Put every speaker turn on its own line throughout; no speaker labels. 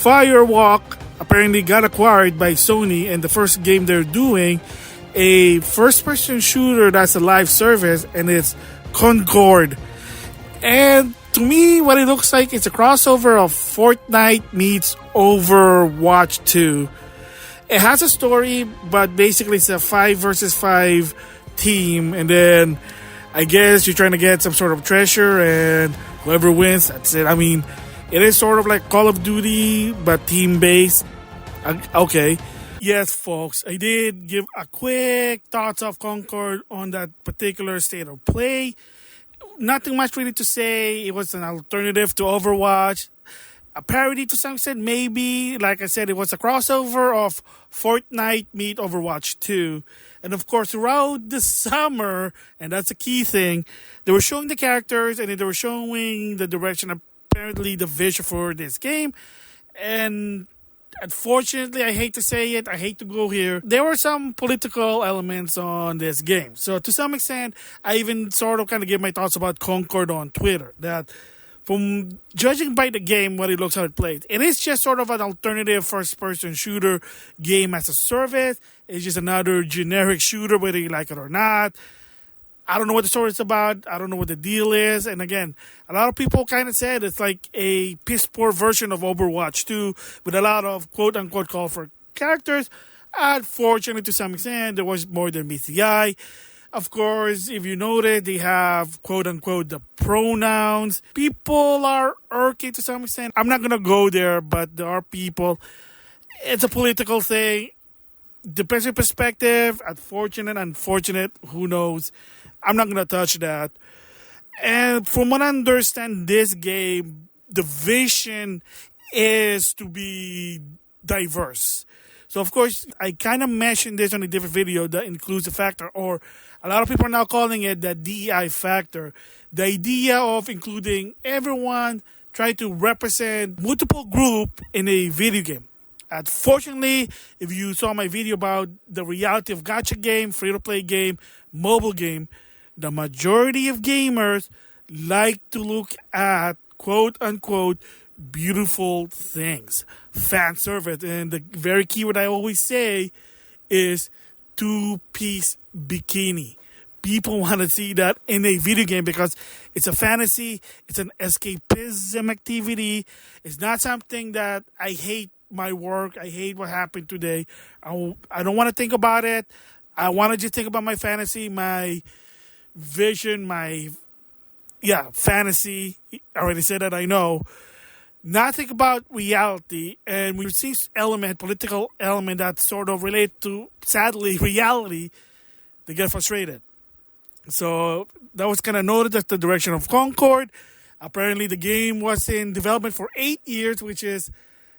Firewalk apparently got acquired by Sony, and the first game they're doing, a first-person shooter that's a live service, and it's Concord. And to me, what it looks like, it's a crossover of Fortnite meets Overwatch 2. It has a story, but basically it's a 5 versus 5 team, and then I guess you're trying to get some sort of treasure, and whoever wins, that's it. I mean, it is sort of like Call of Duty, but team-based. Okay. Yes, folks, I did give a quick thoughts of Concord on that particular state of play. Nothing much really to say. It was an alternative to Overwatch. A parody to some extent, maybe. Like I said, it was a crossover of Fortnite meet Overwatch 2. And of course, throughout the summer, and that's a key thing, they were showing the characters and they were showing the direction, apparently the vision for this game. And unfortunately, I hate to say it, I hate to go here, there were some political elements on this game. So to some extent, I even sort of kind of gave my thoughts about Concord on Twitter. That from judging by the game, what it looks, how it plays, it is just sort of an alternative first-person shooter game as a service. It's just another generic shooter, whether you like it or not. I don't know what the story is about. I don't know what the deal is. And again, a lot of people kind of said it's like a piss-poor version of Overwatch 2 with a lot of quote-unquote call for characters. Unfortunately, to some extent, there was more than meets the eye. Of course, if you notice, they have quote-unquote the pronouns. People are irking to some extent. I'm not going to go there, but there are people. It's a political thing. Depends on perspective. Unfortunate, who knows. I'm not going to touch that. And from what I understand, this game, the vision is to be diverse. So, of course, I kind of mentioned this on a different video that includes the factor, or a lot of people are now calling it the DEI factor. The idea of including everyone, try to represent multiple group in a video game. Unfortunately, if you saw my video about the reality of gacha game, free-to-play game, mobile game, the majority of gamers like to look at quote-unquote beautiful things, fan service. And the very keyword I always say is two-piece bikini. People want to see that in a video game because it's a fantasy, it's an escapism activity. It's not something that I hate my work. I hate what happened today. I don't want to think about it. I want to just think about my fantasy, my vision, fantasy. I already said that, I know. Not think about reality. And we see political element that sort of relate to, sadly, reality. They get frustrated. So that was kind of noted as the direction of Concord. Apparently the game was in development for 8 years, which is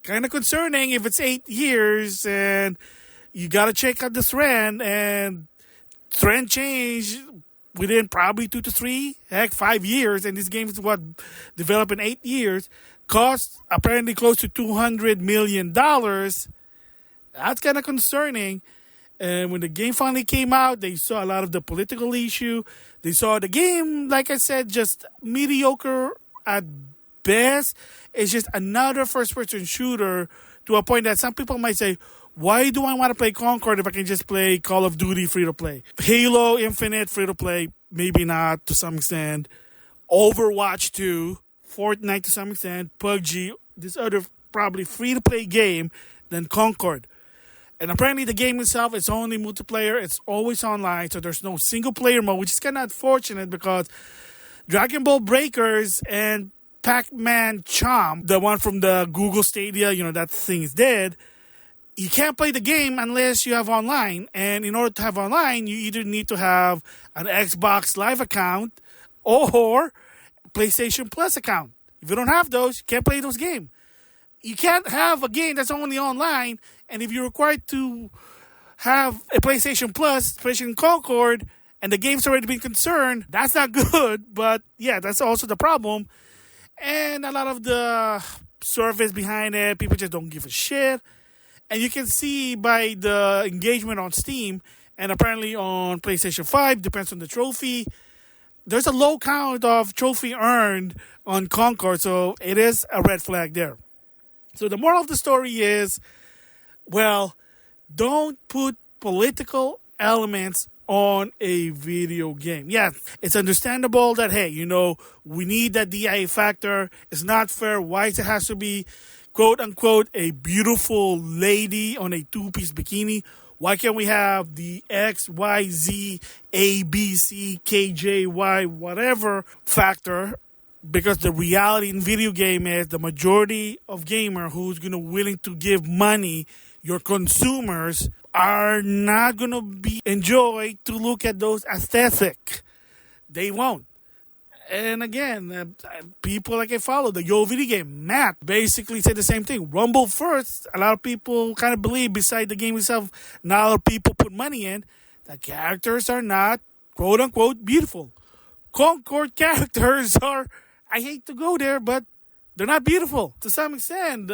kind of concerning if it's 8 years, and you got to check out the trend, and trend change within probably 2 to 3, 5 years, and this game is developed in 8 years, cost apparently close to $200 million. That's kind of concerning. And when the game finally came out, they saw a lot of the political issue. They saw the game, like I said, just mediocre at best. It's just another first-person shooter to a point that some people might say, why do I want to play Concord if I can just play Call of Duty free-to-play? Halo Infinite free-to-play, maybe not to some extent. Overwatch 2, Fortnite to some extent, PUBG, this other probably free-to-play game than Concord. And apparently the game itself is only multiplayer. It's always online, so there's no single-player mode, which is kind of unfortunate because Dragon Ball Breakers and Pac-Man Chomp, the one from the Google Stadia, that thing is dead. You can't play the game unless you have online. And in order to have online, you either need to have an Xbox Live account or PlayStation Plus account. If you don't have those, you can't play those games. You can't have a game that's only online, and if you're required to have a PlayStation Plus, PlayStation Concord, and the game's already been concerned, that's not good. But yeah, that's also the problem. And a lot of the service behind it, people just don't give a shit. And you can see by the engagement on Steam and apparently on PlayStation 5, depends on the trophy, there's a low count of trophy earned on Concord, so it is a red flag there. So the moral of the story is, well, don't put political elements on a video game. Yeah, it's understandable that, hey, we need that DIA factor. It's not fair. Why it has to be, quote unquote, a beautiful lady on a two-piece bikini? Why can't we have the X, Y, Z, A, B, C, K, J, Y, whatever factor? Because the reality in video game is the majority of gamer who's gonna willing to give money, your consumers, are not gonna be enjoy to look at those aesthetic. They won't. And again, people like I follow the Yo video game, Matt, basically said the same thing. Rumble first, a lot of people kind of believe beside the game itself, not a lot of people put money in, the characters are not, quote unquote, beautiful. Concord characters are, I hate to go there, but they're not beautiful to some extent.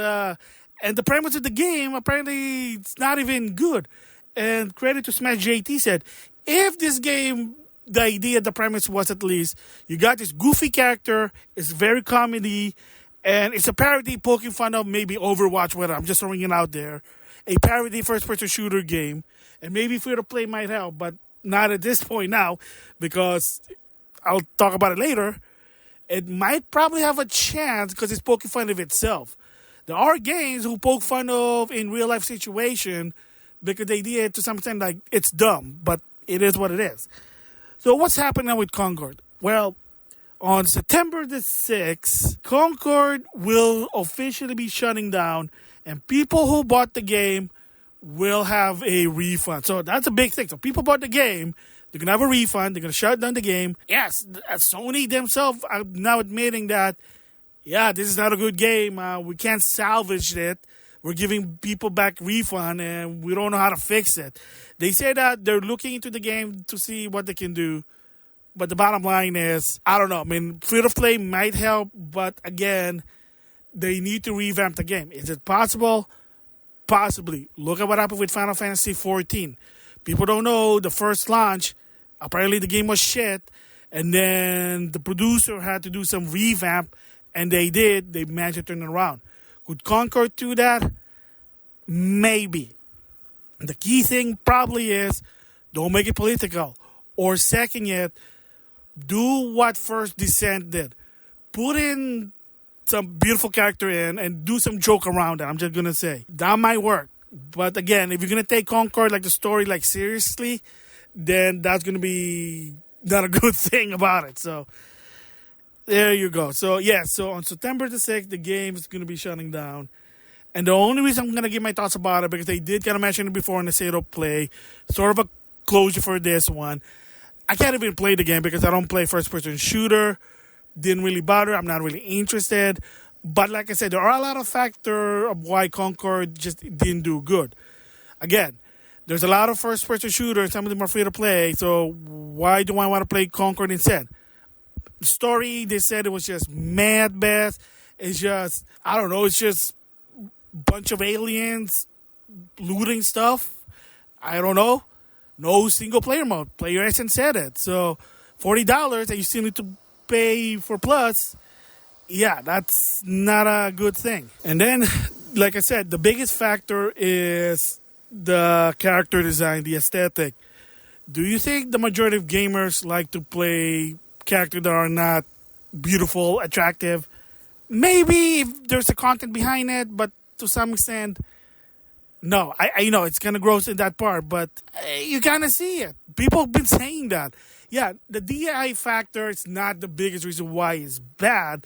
And the premise of the game, apparently, it's not even good. And credit to Smash JT said, if this game, the idea, the premise was at least, you got this goofy character, it's very comedy, and it's a parody poking fun of maybe Overwatch, whatever, I'm just throwing it out there. A parody first-person shooter game. And maybe free-to-play might help, but not at this point now, because I'll talk about it later. It might probably have a chance because it's poking fun of itself. There are games who poke fun of in real life situation because the idea to some extent like it's dumb, but it is what it is. So what's happening now with Concord? Well, on September the 6th, Concord will officially be shutting down and people who bought the game will have a refund. So that's a big thing. So people bought the game, they're going to have a refund. They're going to shut down the game. Yes, Sony themselves are now admitting that, yeah, this is not a good game. We can't salvage it. We're giving people back refund, and we don't know how to fix it. They say that they're looking into the game to see what they can do. But the bottom line is, I don't know. I mean, free-to-play might help, but again, they need to revamp the game. Is it possible? Possibly. Look at what happened with Final Fantasy XIV. People don't know the first launch. Apparently the game was shit, and then the producer had to do some revamp, and they did. They managed to turn it around. Could Concord do that? Maybe. The key thing probably is don't make it political. Or second yet, do what First Descent did. Put in some beautiful character in and do some joke around it. I'm just going to say. That might work. But again, if you're going to take Concord, like the story, like seriously, then that's going to be not a good thing about it. So, there you go. So, yeah, so on September the 6th, the game is going to be shutting down. And the only reason I'm going to give my thoughts about it, because they did kind of mention it before in the State of Play, sort of a closure for this one. I can't even play the game because I don't play first-person shooter. Didn't really bother. I'm not really interested. But like I said, there are a lot of factors of why Concord just didn't do good. Again, there's a lot of first-person shooters. Some of them are free to play. So why do I want to play Concord instead? The story, they said it was just mad best. It's just, I don't know, it's just a bunch of aliens looting stuff. I don't know. No single-player mode. Player hasn't said it. So $40 and you still need to pay for Plus. Yeah, that's not a good thing. And then, like I said, the biggest factor is the character design, the aesthetic. Do you think the majority of gamers like to play characters that are not beautiful, attractive? Maybe if there's a content behind it, but to some extent, no. I know it's kind of gross in that part, but you kind of see it. People have been saying that. Yeah, the DI factor is not the biggest reason why it's bad,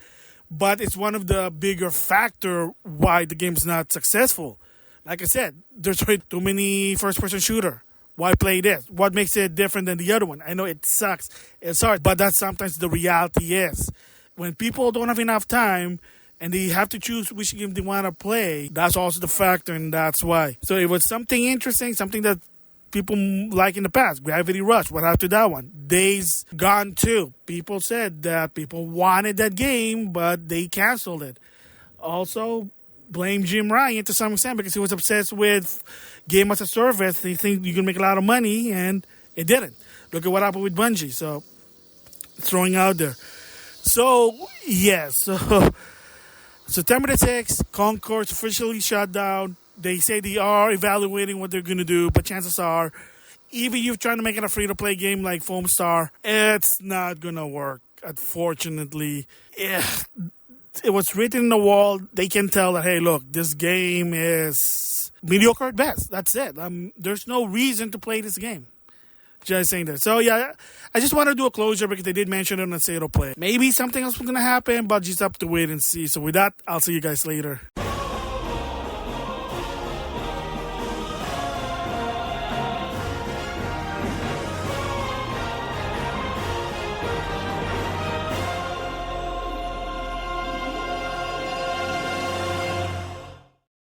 but it's one of the bigger factor why the game's not successful. Like I said, there's too many first-person shooter. Why play this? What makes it different than the other one? I know it sucks. It's hard, but that's sometimes the reality is. When people don't have enough time and they have to choose which game they want to play, that's also the factor, and that's why. So it was something interesting, something that people like in the past. Gravity Rush, what happened to that one? Days Gone 2. People said that people wanted that game, but they canceled it. Also, blame Jim Ryan to some extent because he was obsessed with game as a service. They think you can make a lot of money, and it didn't. Look at what happened with Bungie. So, throwing out there. So, yes. So, September the 6th, Concord's officially shut down. They say they are evaluating what they're going to do, but chances are, even if you're trying to make it a free-to-play game like Foam Star, it's not going to work, unfortunately. It was written in the wall. They can tell that, hey, look, this game is mediocre at best. That's it. There's no reason to play this game. Just saying that. So, yeah, I just want to do a closure because they did mention it on the State of Play. Maybe something else was going to happen, but just have to wait and see. So, with that, I'll see you guys later.